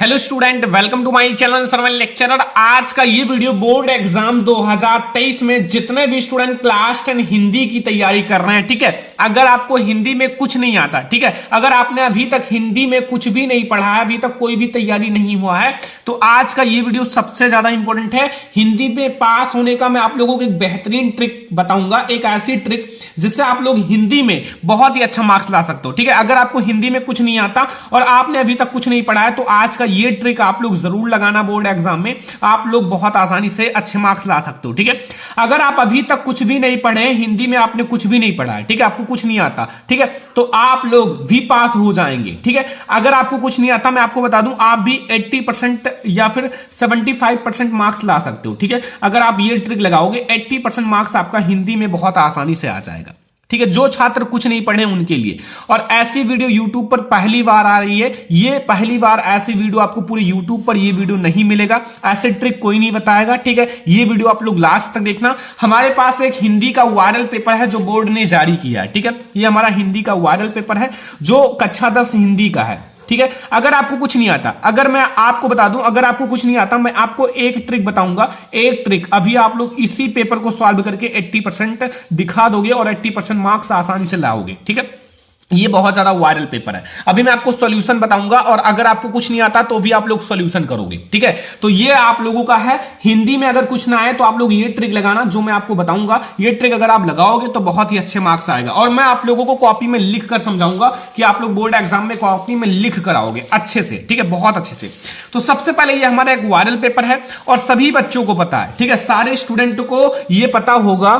Hello student, welcome to my channel सर्वन lecturer. आज का ये वीडियो बोर्ड एग्जाम 2023 में जितने भी स्टूडेंट क्लास 10 हिंदी की तैयारी कर रहे हैं, ठीक है, अगर आपको हिंदी में कुछ नहीं आता, ठीक है, अगर आपने अभी तक हिंदी में कुछ भी नहीं पढ़ा है, अभी तक कोई भी तैयारी नहीं हुआ है, तो आज का ये वीडियो सबसे ज्यादा इंपॉर्टेंट है। हिंदी में पास होने का मैं आप लोगों को एक बेहतरीन ट्रिक बताऊंगा, एक ऐसी ट्रिक जिससे आप लोग हिंदी में बहुत ही अच्छा मार्क्स ला सकते हो। ठीक है, अगर आपको हिंदी में कुछ नहीं आता और आपने अभी तक कुछ नहीं पढ़ा है, तो आज का ये ट्रिक आप लोग जरूर लगाना बोर्ड एग्जाम में, आप लोग बहुत आसानी से अच्छे मार्क्स ला सकते हो। ठीक है, अगर आप अभी तक कुछ भी नहीं पढ़े, हिंदी में आपने कुछ भी नहीं पढ़ा है, ठीक है, आपको कुछ नहीं आता, ठीक है, तो आप लोग भी पास हो जाएंगे। ठीक है, अगर आपको कुछ नहीं आता, मैं आपको बता दूं, आप भी 80% या फिर 75% मार्क्स ला सकते हो। ठीक है, अगर आप ये ट्रिक लगाओगे 80% मार्क्स आपका हिंदी में बहुत आसानी से आ जाएगा। ठीक है, जो छात्र कुछ नहीं पढ़े उनके लिए। और ऐसी वीडियो YouTube पर पहली बार आ रही है, ये पहली बार ऐसी वीडियो आपको पूरी YouTube पर ये वीडियो नहीं मिलेगा, ऐसे ट्रिक कोई नहीं बताएगा। ठीक है, ये वीडियो आप लोग लास्ट तक देखना। हमारे पास एक हिंदी का वायरल पेपर है जो बोर्ड ने जारी किया है। ठीक है, ये हमारा हिंदी का वायरल पेपर है जो कक्षा 10 हिंदी का है। ठीक है, अगर आपको कुछ नहीं आता, अगर मैं आपको बता दूं, अगर आपको कुछ नहीं आता, मैं आपको एक ट्रिक बताऊंगा, एक ट्रिक अभी आप लोग इसी पेपर को सॉल्व करके 80% दिखा दोगे और 80% मार्क्स आसानी से लाओगे। ठीक है, ये बहुत ज्यादा वायरल पेपर है। अभी मैं आपको सॉल्यूशन बताऊंगा और अगर आपको कुछ नहीं आता तो भी आप लोग सॉल्यूशन करोगे। ठीक है, तो ये आप लोगों का है। हिंदी में अगर कुछ ना आए तो आप लोग ये ट्रिक लगाना जो मैं आपको बताऊंगा। ये ट्रिक अगर आप लगाओगे तो बहुत ही अच्छे मार्क्स आएगा और मैं आप लोगों को कॉपी में लिख कर समझाऊंगा कि आप लोग बोर्ड एग्जाम में कॉपी में लिख कर आओगे अच्छे से। ठीक है, बहुत अच्छे से। तो सबसे पहले ये हमारा एक वायरल पेपर है और सभी बच्चों को पता है। ठीक है, सारे स्टूडेंट को ये पता होगा।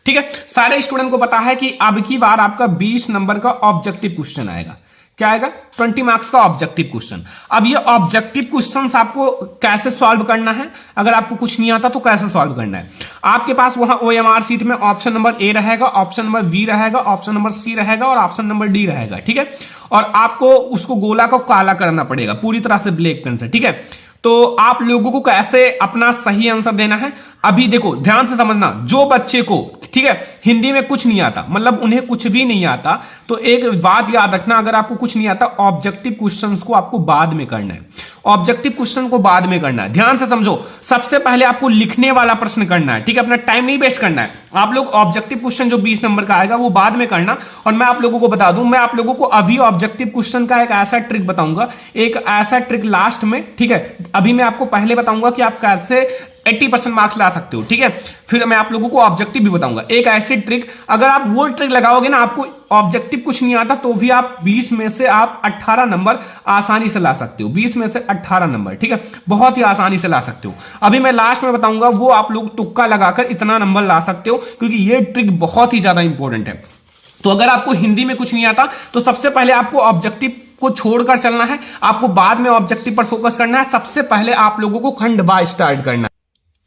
ठीक है, सारे स्टूडेंट को पता है कि अब की बार आपका 20 नंबर का ऑब्जेक्टिव क्वेश्चन आएगा। क्या आएगा? 20 मार्क्स का ऑब्जेक्टिव क्वेश्चन। अब ये ऑब्जेक्टिव क्वेश्चन आपको कैसे सॉल्व करना है, अगर आपको कुछ नहीं आता तो कैसे सॉल्व करना है। आपके पास वहां OMR सीट में ऑप्शन नंबर ए रहेगा, ऑप्शन नंबर बी रहेगा, ऑप्शन नंबर सी रहेगा और ऑप्शन नंबर डी रहेगा। ठीक है, और आपको उसको गोला को काला करना पड़ेगा पूरी तरह से ब्लैक पेन से। ठीक है, तो आप लोगों को कैसे अपना सही आंसर देना है, अभी देखो ध्यान से समझना। जो बच्चे को, ठीक है, हिंदी में कुछ नहीं आता, मतलब उन्हें कुछ भी नहीं आता, तो एक बात याद रखना, अगर आपको कुछ नहीं आता, ऑब्जेक्टिव क्वेश्चंस को आपको बाद में करना है। ऑब्जेक्टिव क्वेश्चन को बाद में करना है, ध्यान से समझो। सबसे पहले आपको लिखने वाला प्रश्न करना है। ठीक है, अपना टाइम नहीं वेस्ट करना है। आप लोग ऑब्जेक्टिव क्वेश्चन जो 20 नंबर का आएगा वो बाद में करना। और मैं आप लोगों को बता दूं, मैं आप लोगों को अभी ऑब्जेक्टिव क्वेश्चन का एक ऐसा ट्रिक बताऊंगा, एक ऐसा ट्रिक लास्ट में। ठीक है, अभी मैं आपको पहले बताऊंगा कि आप कैसे 80% मार्क्स ला सकते हो। ठीक है, फिर मैं आप लोगों को ऑब्जेक्टिव भी बताऊंगा, एक ऐसी ट्रिक। अगर आप वो ट्रिक लगाओगे ना, आपको ऑब्जेक्टिव कुछ नहीं आता तो भी आप 20 में से आप 18 नंबर आसानी से ला सकते हो। 20 में से 18 नंबर, ठीक है, बहुत ही आसानी से ला सकते हो। अभी मैं लास्ट में बताऊंगा, वो आप लोग तुक्का लगाकर इतना नंबर ला सकते हो, क्योंकि ये ट्रिक बहुत ही ज्यादा इंपॉर्टेंट है। तो अगर आपको हिंदी में कुछ नहीं आता तो सबसे पहले आपको ऑब्जेक्टिव को छोड़कर चलना है, आपको बाद में ऑब्जेक्टिव पर फोकस करना है। सबसे पहले आप लोगों को खंड बा स्टार्ट करना है।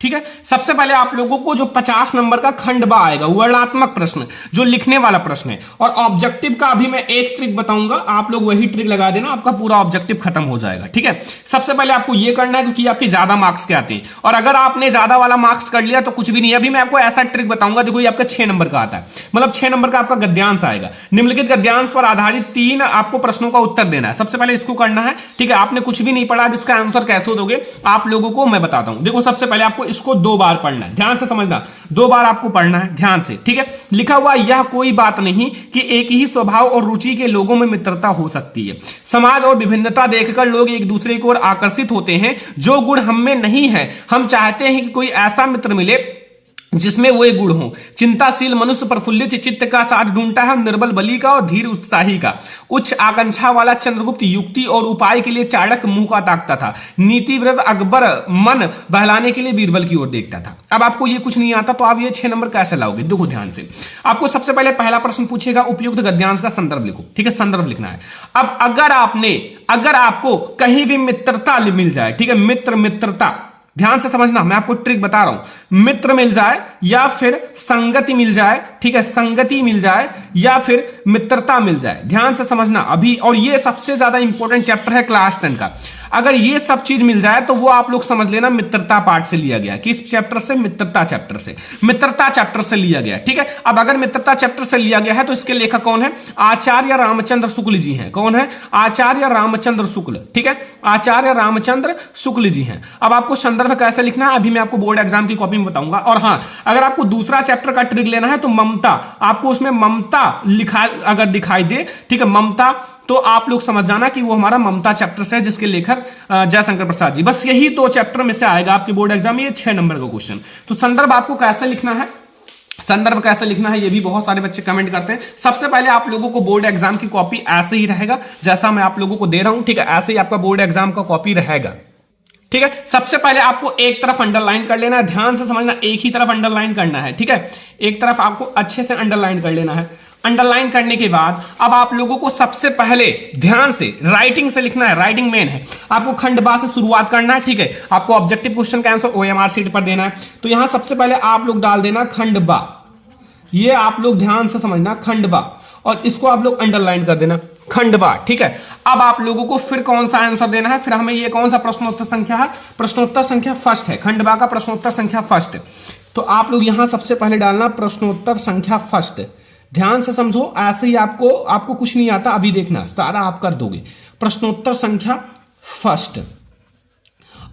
ठीक है, सबसे पहले आप लोगों को जो 50 नंबर का खंड बा आएगा, वर्णनात्मक प्रश्न, जो लिखने वाला प्रश्न है, और ऑब्जेक्टिव का अभी मैं एक ट्रिक बताऊंगा, आप लोग वही ट्रिक लगा देना, आपका पूरा ऑब्जेक्टिव खत्म हो जाएगा। ठीक है, सबसे पहले आपको यह करना है क्योंकि आपके ज्यादा मार्क्स के आते हैं, और अगर आपने ज्यादा वाला मार्क्स कर लिया तो कुछ भी नहीं। अभी मैं आपको ऐसा ट्रिक बताऊंगा, देखो ये आपका 6 नंबर का आता है, मतलब 6 नंबर का आपका गद्यांश आएगा। निम्नलिखित गद्यांश पर आधारित 3 आपको प्रश्नों का उत्तर देना है। सबसे पहले इसको करना है। ठीक है, आपने कुछ भी नहीं पढ़ा, अब इसका आंसर कैसे दोगे आप लोगों को मैं बताता हूं। देखो, सबसे पहले आपको इसको 2 बार पढ़ना है, ध्यान से समझना, 2 बार आपको पढ़ना है ध्यान से। ठीक है, लिखा हुआ, यह कोई बात नहीं कि एक ही स्वभाव और रुचि के लोगों में मित्रता हो सकती है। समाज और विभिन्नता देखकर लोग एक दूसरे की ओर आकर्षित होते हैं। जो गुण हम में नहीं है, हम चाहते हैं कि कोई ऐसा मित्र मिले जिसमें वो गुण हो। चिंताशील मनुष्य प्रफुल्लित चित्त का साथ ढूंढता है, निर्बल बलि का और धीर उत्साही का। उच्च आकांक्षा वाला चंद्रगुप्त युक्ति और उपाय के लिए चाणक्य मुंह का ताकता था। नीतिव्रत अकबर मन बहलाने के लिए बीरबल की ओर देखता था। अब आपको ये कुछ नहीं आता तो आप ये 6 नंबर कैसे लाओगे, देखो ध्यान से। आपको सबसे पहले पहला प्रश्न पूछेगा, उपयुक्त गद्यांश का संदर्भ लिखो। ठीक है, संदर्भ लिखना है। अब अगर आपको कहीं भी मित्रता मिल जाए, ठीक है, मित्रता, ध्यान से समझना, मैं आपको ट्रिक बता रहा हूं। मित्र मिल जाए या फिर संगति मिल जाए, ठीक है, संगति मिल जाए या फिर मित्रता मिल जाए, ध्यान से समझना अभी। और ये सबसे ज्यादा इंपॉर्टेंट चैप्टर है क्लास 10 का। अगर ये सब चीज मिल जाए तो वो आप लोग समझ लेना मित्रता पाठ से लिया गया। किस चैप्टर से? मित्रता चैप्टर से। मित्रता चैप्टर से लिया गया, ठीक है। अब अगर मित्रता चैप्टर से लिया गया है तो इसके लेखक कौन है? आचार्य रामचंद्र शुक्ल जी हैं। कौन है? आचार्य रामचंद्र शुक्ल, ठीक है, आचार्य रामचंद्र शुक्ल जी हैं। अब आपको संदर्भ कैसे लिखना है अभी मैं आपको बोर्ड एग्जाम की कॉपी में बताऊंगा। और हाँ, अगर आपको दूसरा चैप्टर का ट्रिक लेना है तो ममता, आपको उसमें ममता लिखा अगर दिखाई दे, ठीक है, ममता, तो आप लोग समझ जाना कि वो हमारा ममता चैप्टर से है जिसके लेखक जयशंकर प्रसाद जी। बस यही दो चैप्टर में से आएगा आपके बोर्ड एग्जाम में, ये 6 नंबर का क्वेश्चन। तो संदर्भ आपको कैसे लिखना है, संदर्भ कैसे लिखना है, ये भी बहुत सारे बच्चे कमेंट करते हैं। सबसे पहले आप लोगों को बोर्ड एग्जाम की कॉपी ऐसे ही रहेगा जैसा मैं आप लोगों को दे रहा हूं, ठीक है, ऐसे ही आपका बोर्ड एग्जाम का कॉपी रहेगा, ठीक है। सबसे पहले आपको एक तरफ अंडरलाइन कर लेना है, ध्यान से समझना, एक ही तरफ अंडरलाइन करना है, ठीक है, एक तरफ आपको अच्छे से अंडरलाइन कर लेना है। अंडरलाइन करने के बाद अब आप लोगों को सबसे पहले ध्यान से राइटिंग से लिखना है, राइटिंग मेन है। आपको खंडबा से शुरुआत करना है, ठीक है। आपको ऑब्जेक्टिव क्वेश्चन का आंसर ओएमआर शीट पर देना है। तो यहां सबसे पहले आप लोग डाल देना खंडबा, ये आप लोग ध्यान से समझना, खंडबा, और इसको आप लोग अंडरलाइन कर देना, खंडबा, ठीक है। अब आप लोगों को फिर कौन सा आंसर देना है, फिर हमें ये कौन सा प्रश्नोत्तर संख्या है, प्रश्नोत्तर संख्या फर्स्ट है, खंडबा का प्रश्नोत्तर संख्या फर्स्ट। तो आप लोग यहां सबसे पहले डालना प्रश्नोत्तर संख्या फर्स्ट। ध्यान से समझो, ऐसे ही आपको कुछ नहीं आता, अभी देखना सारा आप कर दोगे। प्रश्नोत्तर संख्या फर्स्ट।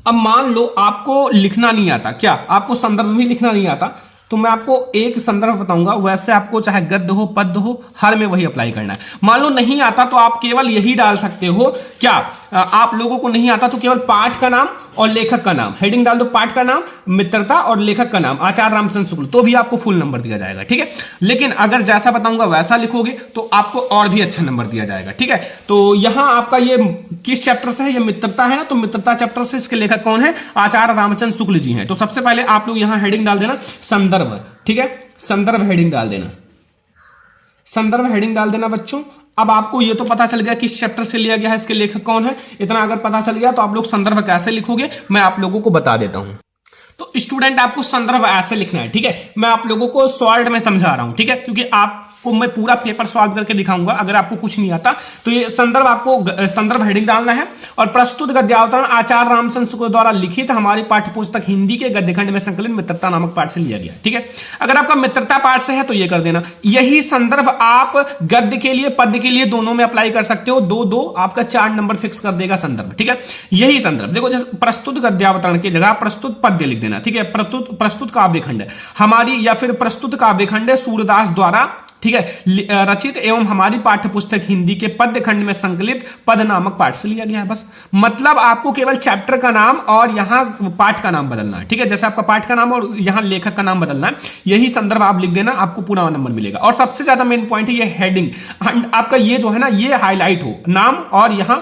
अब मान लो आपको लिखना नहीं आता, क्या आपको संदर्भ भी लिखना नहीं आता, तो मैं आपको एक संदर्भ बताऊंगा, वैसे आपको चाहे गद्य हो पद्य हो हर में वही अप्लाई करना है। मान लो नहीं आता तो आप केवल यही डाल सकते हो, क्या आप लोगों को नहीं आता तो केवल पाठ का नाम और लेखक का नाम, हेडिंग डाल दो, पाठ का नाम, मित्रता, और लेखक का नाम आचार्य रामचंद्र शुक्ल, तो भी आपको फुल नंबर दिया जाएगा, ठीक है। लेकिन अगर जैसा बताऊंगा वैसा लिखोगे तो आपको और भी अच्छा नंबर दिया जाएगा, ठीक है। तो यहां आपका ये किस चैप्टर से है, ये मित्रता है ना, तो मित्रता चैप्टर से इसके लेखक कौन है? आचार्य रामचंद्र शुक्ल जी हैं। तो सबसे पहले आप लोग यहां हेडिंग डाल देना संदर्भ, ठीक है, संदर्भ हेडिंग डाल देना, संदर्भ हेडिंग डाल देना बच्चों। अब आपको ये तो पता चल गया किस चैप्टर से लिया गया है, इसके लेखक कौन है, इतना अगर पता चल गया तो आप लोग संदर्भ कैसे लिखोगे मैं आप लोगों को बता देता हूं। तो स्टूडेंट आपको संदर्भ ऐसे लिखना है, ठीक है। मैं आप लोगों को शॉर्ट में समझा रहा हूं, ठीक है, क्योंकि आपको मैं पूरा पेपर सॉल्व करके दिखाऊंगा अगर आपको कुछ नहीं आता तो। ये संदर्भ, आपको संदर्भ हेडिंग डालना है, और प्रस्तुत गद्यावतरण आचार्य रामचंद्र शुक्ल द्वारा लिखित हमारी पाठ्यपुस्तक हिंदी के गद्यखंड में संकलित मित्रता नामक पाठ से लिया गया, ठीक है। अगर आपका मित्रता पाठ से है तो ये कर देना। यही संदर्भ आप गद्य के लिए पद्य के लिए दोनों में अप्लाई कर सकते हो, दो दो आपका 4 नंबर फिक्स कर देगा संदर्भ, ठीक है। यही संदर्भ देखो, जैसे प्रस्तुत गद्यावतरण की जगह प्रस्तुत पद्य लिख देना, ठीक है। प्रस्तुत काव्यखंड हमारी, या फिर प्रस्तुत काव्यखंड सूरदास द्वारा, ठीक है, रचित एवं हमारी पाठ्यपुस्तक हिंदी के पद्य खंड में संकलित पद नामक पाठ से लिया गया है। बस मतलब आपको केवल चैप्टर का नाम और यहां पाठ का नाम बदलना है, ठीक है। जैसे आपका पाठ का नाम और यहां लेखक का नाम बदलना है, यही संदर्भ आप लिख देना, आपको पूरा नंबर मिलेगा। और सबसे ज्यादा मेन पॉइंट है ये हेडिंग, आपका ये जो है ना, ये हाईलाइट हो, नाम और यहां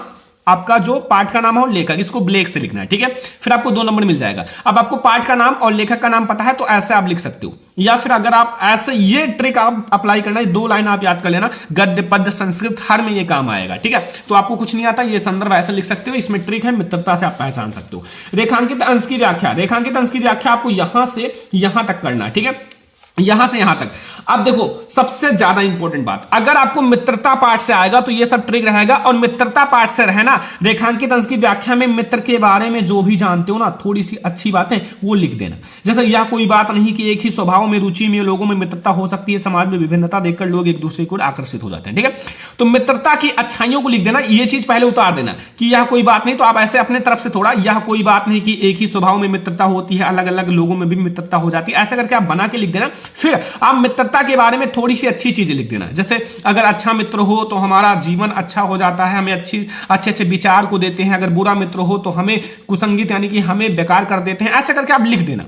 आपका जो पाठ का नाम हो, लेखक, इसको ब्लैक से लिखना है, ठीक है। फिर आपको 2 नंबर मिल जाएगा। अब आपको पाठ का नाम और लेखक का नाम पता है तो ऐसे आप लिख सकते हो, या फिर अगर आप ऐसे, ये ट्रिक आप अप्लाई करना है, 2 लाइन आप याद कर लेना, गद्य पद्य संस्कृत हर में ये काम आएगा, ठीक है। तो आपको कुछ नहीं आता, ये संदर्भ ऐसे लिख सकते हो, इसमें ट्रिक है, मित्रता से आप पहचान सकते हो। रेखांकित अंश की व्याख्या, रेखांकित अंश की व्याख्या आपको यहां से यहां तक करना है, ठीक है, यहां से यहां तक। अब देखो सबसे ज्यादा इंपॉर्टेंट बात, अगर आपको मित्रता पाठ से आएगा तो ये सब ट्रिक रहेगा, और मित्रता पाठ से रहना, रेखांकित अंश की व्याख्या में मित्र के बारे में जो भी जानते हो ना, थोड़ी सी अच्छी बातें वो लिख देना। जैसे यह कोई बात नहीं कि एक ही स्वभाव में, रुचि में लोगों में मित्रता हो सकती है, समाज में विभिन्नता देखकर लोग एक दूसरे को आकर्षित हो जाते हैं, ठीक है। तो मित्रता की अच्छाइयों को लिख देना, ये चीज पहले उतार देना कि यह कोई बात नहीं, तो आप ऐसे अपने तरफ से थोड़ा, यह कोई बात नहीं कि एक ही स्वभाव में मित्रता होती है, अलग अलग लोगों में भी मित्रता हो जाती है, ऐसा करके आप बना के लिख देना। फिर आप मित्रता के बारे में थोड़ी सी अच्छी चीजें लिख देना, जैसे अगर अच्छा मित्र हो तो हमारा जीवन अच्छा हो जाता है, हमें अच्छे अच्छे विचार को देते हैं, अगर बुरा मित्र हो तो हमें कुसंगित यानी कि हमें बेकार कर देते हैं, ऐसा करके आप लिख देना।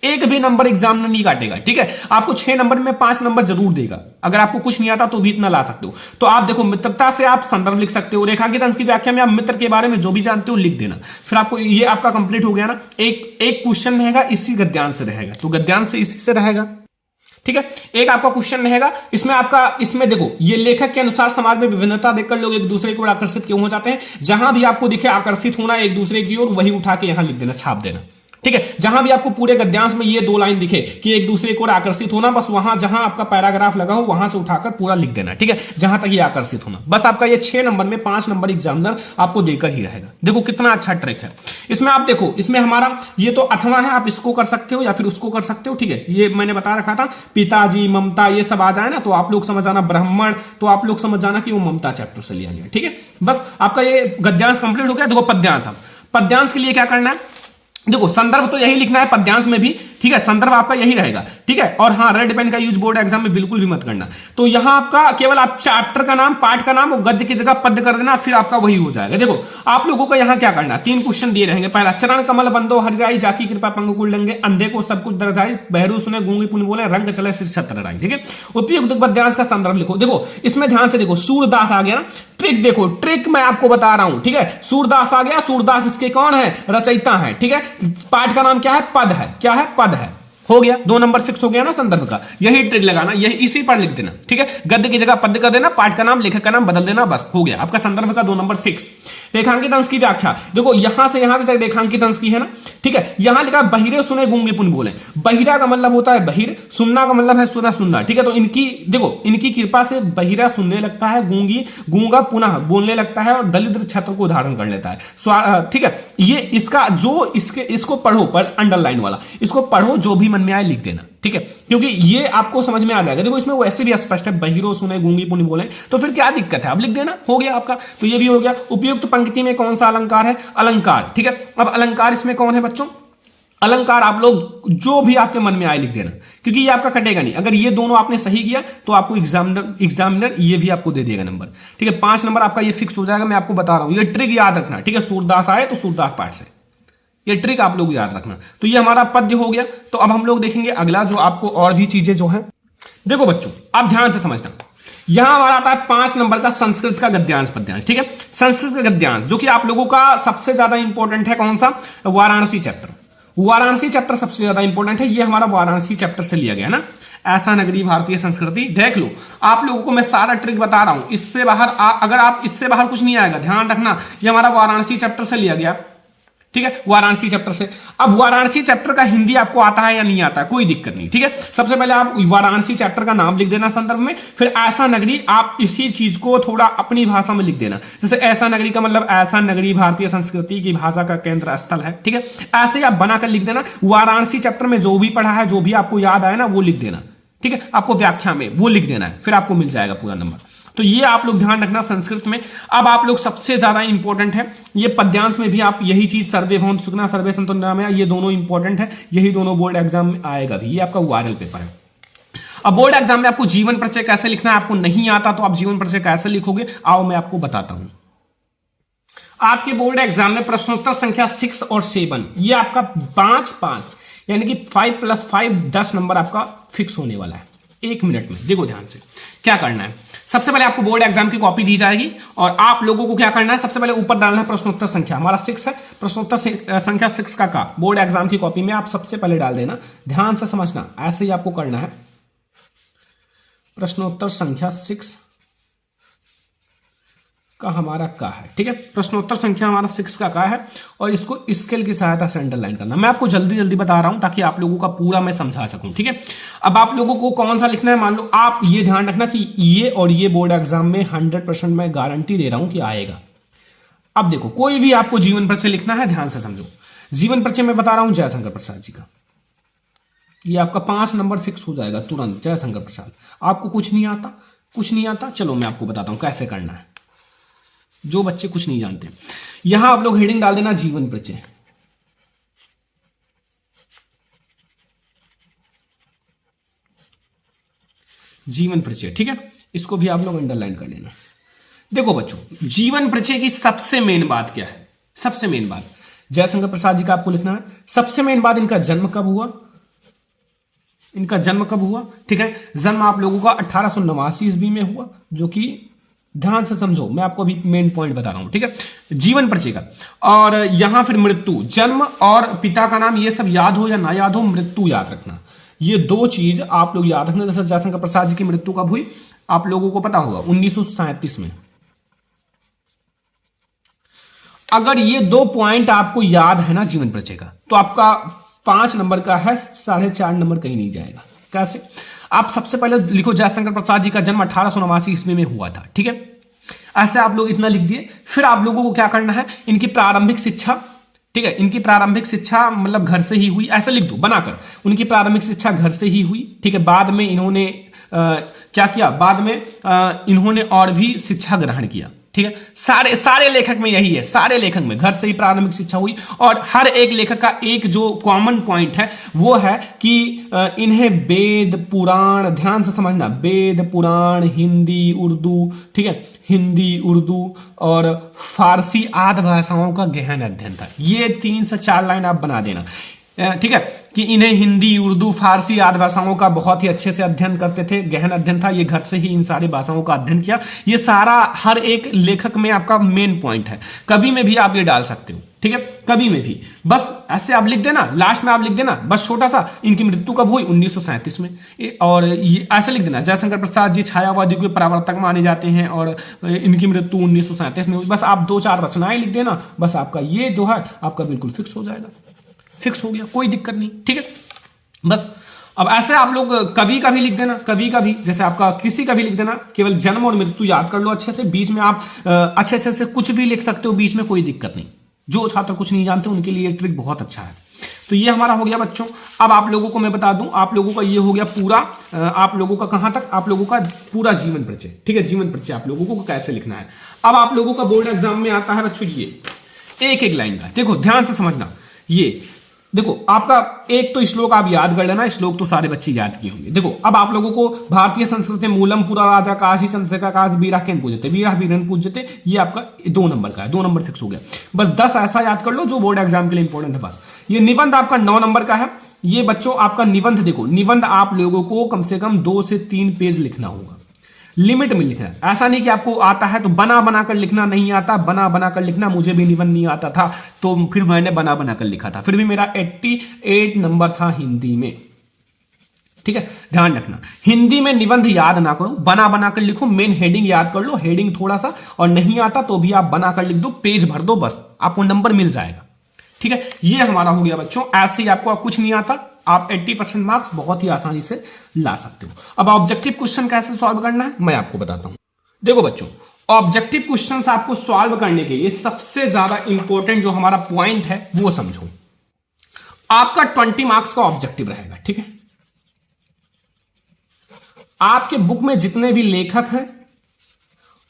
एक भी नंबर एग्जाम में नहीं काटेगा, ठीक है। आपको 6 नंबर में 5 नंबर जरूर देगा, अगर आपको कुछ नहीं आता तो भी इतना ला सकते हो। तो आप देखो, मित्रता से आप संदर्भ लिख सकते हो, रेखांकित अंश की व्याख्या में आप मित्र के बारे में जो भी जानते हो लिख देना। फिर आपको ये आपका कंप्लीट हो गया ना। एक क्वेश्चन रहेगा इसी गद्यांश से रहेगा, तो गद्यांश से इसी से रहेगा, ठीक है। एक आपका क्वेश्चन रहेगा, इसमें देखो, ये लेखक के अनुसार समाज में विभिन्नता देखकर लोग एक दूसरे को आकर्षित क्यों हो जाते हैं। जहां भी आपको दिखे आकर्षित होना एक दूसरे की ओर, वही उठा के यहां लिख देना, छाप देना, ठीक है। जहां भी आपको पूरे गद्यांश में ये दो लाइन दिखे कि एक दूसरे को आकर्षित होना, बस वहां जहां आपका पैराग्राफ लगा हो वहां से उठाकर पूरा लिख देना, ठीक है, जहां तक ये आकर्षित होना। बस आपका ये 6 नंबर में 5 नंबर एग्जामिनर आपको देकर ही रहेगा। देखो कितना अच्छा ट्रिक है इसमें। आप देखो इसमें हमारा ये तो अथवा है, आप इसको कर सकते हो या फिर उसको कर सकते हो, ठीक है। ये मैंने बता रखा था, पिताजी, ममता, ये सब आ जाए ना तो आप लोग समझ जाना, ब्राह्मण तो आप लोग समझ जाना कि वो ममता चैप्टर से लिया गया, ठीक है। बस आपका ये गद्यांश कंप्लीट हो गया। देखो पद्यांश, अब पद्यांश के लिए क्या करना है, देखो संदर्भ तो यही लिखना है पद्यांश में भी, ठीक है, संदर्भ आपका यही रहेगा, ठीक है। और हाँ, रेड पेन का यूज बोर्ड एग्जाम में बिल्कुल भी मत करना। तो यहां आपका केवल आप चैप्टर का नाम, पाठ का नाम और गद्य की जगह पद्य कर देना, फिर आपका वही हो जाएगा। देखो आप लोगों को यहां क्या करना, 3 क्वेश्चन दिए रहेंगे। पहला, चरण कमल बंदो हरिराई, जाकी कृपा पंगुकुल लंगे, अंधे को सब कुछ दर्जाई, बहरू सुने गूंगी पुण्य बोले, रंग चले सिर छत्र राई, ठीक है। उपयुक्त पद्यांश का संदर्भ लिखो। देखो इसमें ध्यान से देखो, सूरदास आ गया ना, ट्रिक देखो, ट्रिक मैं आपको बता रहा हूं, ठीक है। सूरदास आ गया, सूरदास इसके कौन है, रचयिता है, ठीक है। पाठ का नाम क्या है, पद है, क्या है, पद है, हो गया, 2 नंबर फिक्स हो गया ना संदर्भ का। यही ट्रिक लगाना, यही इसी पर लिख देना, ठीक है। गद्य की जगह पद्य कर देना, पाठ का नाम, लेखक का नाम बदल देना, बस हो गया आपका संदर्भ का 2 नंबर फिक्स। रेखांकित अंश की व्याख्या, देखो यहां से यहां तक रेखांकित अंश की है ना, ठीक है। यहां लिखा बहिरे सुने गूंगे पुन बोले, बहिरा का मतलब होता है बहिर, सुनना का मतलब है सुना सुनना, ठीक है। तो इनकी देखो, इनकी कृपा से बहिरा सुनने लगता है, गूंगी गूंगा पुनः बोलने लगता है और दलिद्र छत्र को धारण कर लेता है, ठीक है। ये इसका जो इसको पढ़ो, पर अंडरलाइन वाला इसको पढ़ो, जो भी मन में आए लिख देना, ठीक है, क्योंकि ये आपको समझ में आ जाएगा। देखो इसमें वैसे भी स्पष्ट है, बहिरो सुने गूंगी पुण्य बोले, तो फिर क्या दिक्कत है, अब लिख देना, हो गया आपका। तो ये भी हो गया। उपयुक्त पंक्ति में कौन सा अलंकार है, अलंकार, ठीक है। अब अलंकार इसमें कौन है बच्चों, अलंकार आप लोग जो भी आपके मन में आए लिख देना, क्योंकि ये आपका कटेगा नहीं। अगर ये दोनों आपने सही किया तो आपको एग्जामिनर ये भी आपको दे देगा नंबर, ठीक है। 5 नंबर आपका ये फिक्स हो जाएगा। मैं आपको बता रहा हूं, ये ट्रिक याद रखना, ठीक है। सूरदास आए तो सूरदास पाठ से, ये ट्रिक आप लोग याद रखना। तो ये हमारा पद्य हो गया। तो अब हम लोग देखेंगे अगला, जो आपको और भी चीजें जो है। देखो बच्चों आप ध्यान से समझना, यहां हमारा आता है 5 नंबर का संस्कृत का गद्यांश पद्यांश, ठीक है। संस्कृत का गद्यांश जो कि आप लोगों का सबसे ज्यादा इंपॉर्टेंट है, कौन सा, वाराणसी चैप्टर। वाराणसी चैप्टर सबसे ज्यादा इंपॉर्टेंट है, ये हमारा वाराणसी चैप्टर से लिया गया ना। ऐसा नगरी भारतीय संस्कृति, देख लो आप लोगों को मैं सारा ट्रिक बता रहा हूं, इससे बाहर अगर आप इससे बाहर कुछ नहीं आएगा, ध्यान रखना। ये हमारा वाराणसी चैप्टर से लिया गया, ठीक है, वाराणसी चैप्टर से। अब वाराणसी चैप्टर का हिंदी आपको आता है या नहीं आता है, कोई दिक्कत नहीं, ठीक है। सबसे पहले आप वाराणसी चैप्टर का नाम लिख देना संदर्भ में, फिर ऐसा नगरी, आप इसी चीज को थोड़ा अपनी भाषा में लिख देना। जैसे ऐसा नगरी का मतलब ऐसा नगरी भारतीय संस्कृति की भाषा का केंद्र स्थल है, ठीक है। ऐसे ही आप बनाकर लिख देना। वाराणसी चैप्टर में जो भी पढ़ा है, जो भी आपको याद आए ना, वो लिख देना, ठीक है। आपको व्याख्या में वो लिख देना है, फिर आपको मिल जाएगा पूरा नंबर। तो ये आप लोग ध्यान रखना संस्कृत में। अब आप लोग सबसे ज्यादा इंपॉर्टेंट है, ये पद्यांश में भी आप यही चीज, सर्वे भवन सुखना, सर्वे संतो निरामया, ये दोनों इंपॉर्टेंट है। यही दोनों बोर्ड एग्जाम में आएगा भी, ये आपका वायरल पेपर है। अब बोर्ड एग्जाम में आपको जीवन परिचय कैसे लिखना है, आपको नहीं आता तो आप जीवन परिचय कैसे लिखोगे, आओ मैं आपको बताता हूं। आपके बोर्ड एग्जाम में प्रश्नोत्तर संख्या 6 और 7, ये आपका 5 यानी कि 5 + 5 10 नंबर आपका फिक्स होने वाला है 1 मिनट में। देखो ध्यान से क्या करना है। सबसे पहले आपको बोर्ड एग्जाम की कॉपी दी जाएगी और आप लोगों को क्या करना है, सबसे पहले ऊपर डालना है प्रश्नोत्तर संख्या, हमारा 6 है, प्रश्नोत्तर संख्या 6 का बोर्ड एग्जाम की कॉपी में आप सबसे पहले डाल देना। ध्यान से समझना, ऐसे ही आपको करना है। प्रश्नोत्तर संख्या 6 का हमारा का है, ठीक है। प्रश्नोत्तर संख्या हमारा 6 का है और इसको स्केल की सहायता से अंडरलाइन करना। मैं आपको जल्दी जल्दी बता रहा हूं ताकि आप लोगों का पूरा मैं समझा सकूं, ठीक है। अब आप लोगों को कौन सा लिखना है, मान लो आप ये ध्यान रखना कि ये और ये बोर्ड एग्जाम में 100% मैं गारंटी दे रहा हूं कि आएगा। अब देखो कोई भी आपको जीवन परिचय लिखना है, ध्यान से समझो। जीवन परिचय मैं बता रहा हूं जयशंकर प्रसाद जी का, ये आपका 5 नंबर फिक्स हो जाएगा तुरंत। जयशंकर प्रसाद, आपको कुछ नहीं आता, चलो मैं आपको बताता हूं कैसे करना है, जो बच्चे कुछ नहीं जानते। यहां आप लोग हेडिंग डाल देना जीवन परिचय, जीवन परिचय, ठीक है। इसको भी आप लोग अंडरलाइन कर लेना। देखो बच्चों, जीवन परिचय की सबसे मेन बात क्या है, सबसे मेन बात जयशंकर प्रसाद जी का आपको लिखना है। सबसे मेन बात, इनका जन्म कब हुआ, ठीक है। जन्म आप लोगों का 1889 ईस्वी में हुआ, जो कि ध्यान से समझो, मैं आपको अभी मेन पॉइंट बता रहा हूं, ठीक है, जीवन परिचय का। और यहां फिर मृत्यु, जन्म और पिता का नाम, ये सब याद हो या ना याद हो, मृत्यु याद रखना। ये 2 चीज आप लोग याद रखना। जैसे जयशंकर प्रसाद जी की मृत्यु कब हुई आप लोगों को पता होगा, 1937 में। अगर ये 2 पॉइंट आपको याद है ना जीवन परिचय का, तो आपका 5 नंबर का है, 4.5 नंबर कहीं नहीं जाएगा। कैसे? आप सबसे पहले लिखो जयशंकर प्रसाद जी का जन्म 1889 ईस्वी में हुआ था, ठीक है। ऐसे आप लोग इतना लिख दिए। फिर आप लोगों को क्या करना है, इनकी प्रारंभिक शिक्षा, ठीक है, इनकी प्रारंभिक शिक्षा मतलब घर से ही हुई, ऐसा लिख दो बनाकर। उनकी प्रारंभिक शिक्षा घर से ही हुई, ठीक है। बाद में इन्होंने क्या किया, बाद में इन्होंने और भी शिक्षा ग्रहण किया, ठीक है। सारे लेखक में यही है, सारे लेखक में घर से ही प्रारंभिक शिक्षा हुई। और हर एक लेखक का एक जो कॉमन पॉइंट है वो है कि इन्हें वेद पुराण, ध्यान से समझना, वेद पुराण, हिंदी उर्दू, ठीक है, हिंदी उर्दू और फारसी आदि भाषाओं का गहन अध्ययन था। ये 3 से 4 लाइन आप बना देना, ठीक है, कि इन्हें हिंदी उर्दू फारसी आदि भाषाओं का बहुत ही अच्छे से अध्ययन करते थे, गहन अध्ययन था। ये घर से ही इन सारी भाषाओं का अध्ययन किया। ये सारा हर एक लेखक में आपका मेन पॉइंट है। कभी में भी आप ये डाल सकते हो, ठीक है, कभी में भी। बस ऐसे आप लिख देना, लास्ट में आप लिख देना बस छोटा सा, इनकी मृत्यु कब हुई, 1937 में। और ये ऐसे लिख देना, जयशंकर प्रसाद जी छायावादियों के प्रवर्तक माने जाते हैं और इनकी मृत्यु 1937 में हुई। बस आप 2-4 रचनाएं लिख देना, बस आपका ये जो है आपका बिल्कुल फिक्स हो जाएगा, फिक्स हो गया, कोई दिक्कत नहीं, ठीक है। बस अब ऐसे आप लोग कभी कभी लिख देना, कभी कभी जैसे आपका किसी का भी लिख देना, केवल जन्म और मृत्यु याद कर लो अच्छे से। बीच में आप अच्छे से कुछ भी लिख सकते हो, बीच में कोई दिक्कत नहीं। जो छात्र कुछ नहीं जानते उनके लिए ट्रिक बहुत अच्छा है। तो ये हमारा हो गया बच्चों। अब आप लोगों को मैं बता दूं, आप लोगों का ये हो गया पूरा, आप लोगों का कहां तक, आप लोगों का पूरा जीवन परिचय, ठीक है। जीवन परिचय आप लोगों को कैसे लिखना है। अब आप लोगों का बोर्ड एग्जाम में आता है बच्चों ये एक लाइन का, देखो ध्यान से समझना। ये देखो आपका एक तो श्लोक आप याद कर लेना, श्लोक तो सारे बच्चे याद किए होंगे। देखो अब आप लोगों को भारतीय संस्कृति में मूलम पुरा राजा काशी चंद्रशेखर का वीरा केन पूजते, वीरा वीरन पूजते, ये आपका 2 नंबर का है, 2 नंबर फिक्स हो गया। बस 10 ऐसा याद कर लो जो बोर्ड एग्जाम के लिए इंपॉर्टेंट है बस। ये निबंध आपका 9 नंबर का है। ये बच्चों आपका निबंध, देखो निबंध आप लोगों को कम से कम 2 से 3 पेज लिखना होगा, लिमिट में लिखना है। ऐसा नहीं कि आपको आता है तो बना बना कर लिखना, नहीं आता बना बना कर लिखना। मुझे भी निबंध नहीं आता था तो फिर मैंने बना बना कर लिखा था, फिर भी मेरा 88 नंबर था हिंदी में, ठीक है। ध्यान रखना, हिंदी में निबंध याद ना करो, बना बना कर लिखो। मेन हेडिंग याद कर लो, हेडिंग थोड़ा सा, और नहीं आता तो भी आप बना कर लिख दो, पेज भर दो, बस आपको नंबर मिल जाएगा, ठीक है। ये हमारा हो गया बच्चों। ऐसे ही आपको कुछ नहीं आता, आप 80% मार्क्स बहुत ही आसानी से ला सकते हो। अब ऑब्जेक्टिव क्वेश्चन कैसे सॉल्व करना है मैं आपको बताता हूं। देखो बच्चों, ऑब्जेक्टिव क्वेश्चंस आपको सॉल्व करने के लिए सबसे ज्यादा इंपॉर्टेंट जो हमारा पॉइंट है वो समझो। आपका 20 मार्क्स का ऑब्जेक्टिव रहेगा, ठीक है। आपके बुक में जितने भी लेखक हैं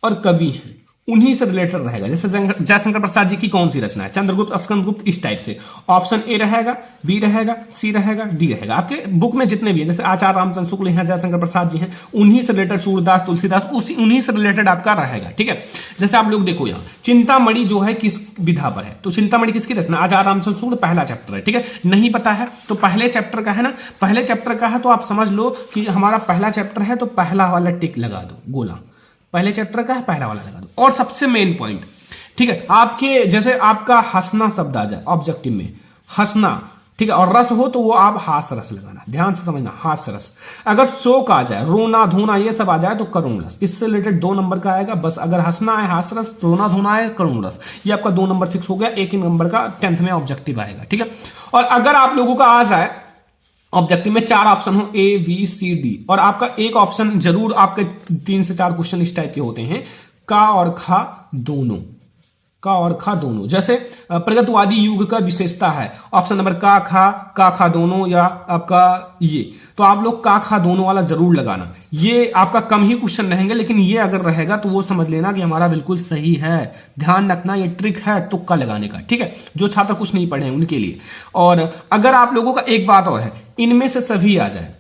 और कवि हैं उन्हीं से रिलेटेड रहेगा। जैसे जयशंकर प्रसाद जी की कौन सी रचना है, चंद्रगुप्त, स्कंदगुप्त, इस टाइप से। ऑप्शन ए रहेगा, बी रहेगा, सी रहेगा, डी रहेगा। आपके बुक में जितने भी है, जैसे आचार्य रामचंद्र शुक्ल हैं, जयशंकर प्रसाद जी हैं, उन्हीं से रिलेटेड, सूरदास, तुलसीदास, उन्हीं से रिलेटेड आपका रहेगा, ठीक है। जैसे आप लोग देखो यहाँ चिंतामणि जो है किस विधा पर है, तो चिंतामणि किसकी रचना, आचार्य रामचंद्र शुक्ल, पहला चैप्टर है, ठीक है। नहीं पता है तो पहले चैप्टर का है ना, पहले चैप्टर का है तो आप समझ लो कि हमारा पहला चैप्टर है, तो पहला वाला टिक लगा दो, गोला पहले चैप्टर का है, पहला वाला लगा दो। और सबसे मेन पॉइंट, ठीक है, आपके जैसे आपका हंसना शब्द आ जाए ऑब्जेक्टिव में, हंसना, ठीक है, और रस हो तो वो आप हास रस लगाना, ध्यान से समझना, हास रस। अगर शोक आ जाए, रोना धोना ये सब आ जाए तो करुण रस, इससे रिलेटेड 2 नंबर का आएगा। बस अगर हंसना है हास रस, रोना धोना है करुण रस, ये आपका 2 नंबर फिक्स हो गया। 1 नंबर का 10th में ऑब्जेक्टिव आएगा, ठीक है। और अगर आप लोगों का आ जाए ऑब्जेक्टिव में 4 ऑप्शन हो, ए बी सी डी, और आपका एक ऑप्शन जरूर, आपके 3 से 4 क्वेश्चन इस टाइप के होते हैं, का और खा दोनों, का और खा दोनों। जैसे प्रगतवादी युग का विशेषता है ऑप्शन नंबर का खा दोनों, या आपका ये, तो आप लोग का खा दोनों वाला जरूर लगाना। ये आपका कम ही क्वेश्चन रहेंगे, लेकिन ये अगर रहेगा तो वो समझ लेना कि हमारा बिल्कुल सही है। ध्यान रखना, ये ट्रिक है तुक्का लगाने का, ठीक है, जो छात्र कुछ नहीं पढ़े हैं उनके लिए। और अगर आप लोगों का एक बात और है, इनमें से सभी आ जाए,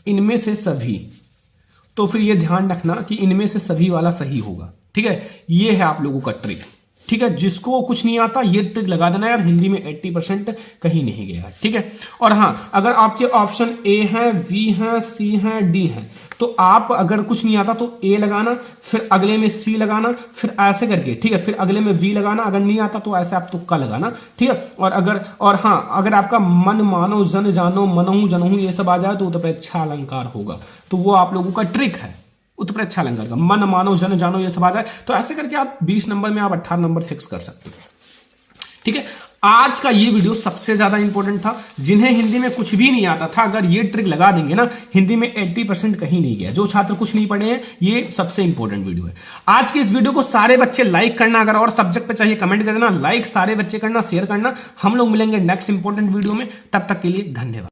इनमें से सभी, तो फिर ये ध्यान रखना कि इनमें से सभी वाला सही होगा, ठीक है। ये है आप लोगों का ट्रिक, ठीक है। जिसको कुछ नहीं आता ये ट्रिक लगा देना यार, हिंदी में 80% कहीं नहीं गया, ठीक है। और हाँ, अगर आपके ऑप्शन ए है, बी है, सी है, डी है, तो आप अगर कुछ नहीं आता तो ए लगाना, फिर अगले में सी लगाना, फिर ऐसे करके, ठीक है, फिर अगले में बी लगाना। अगर नहीं आता तो ऐसे आप तुक्का लगाना, ठीक है। और हाँ, अगर आपका मन मानो जन जानो मनहु जनहु ये सब आ जाए तो उत्प्रेक्षा अलंकार होगा, तो वो आप लोगों का ट्रिक है, उत्प्रेक्षा अलंकार का। मन मानो जन जानो ये सब आ जाए तो ऐसे करके आप 20 नंबर में आप 18 नंबर फिक्स कर सकते हो। ठीक है। आज का ये वीडियो सबसे ज्यादा इंपॉर्टेंट था। जिन्हें हिंदी में कुछ भी नहीं आता था, अगर ये ट्रिक लगा देंगे ना, हिंदी में 80% कहीं नहीं गया। जो छात्र कुछ नहीं पढ़े हैं, ये सबसे इंपॉर्टेंट वीडियो है। आज की इस वीडियो को सारे बच्चे लाइक करना, अगर और सब्जेक्ट पे चाहिए कमेंट कर देना, लाइक सारे बच्चे करना, शेयर करना। हम लोग मिलेंगे नेक्स्ट इंपॉर्टेंट वीडियो में, तब तक के लिए धन्यवाद।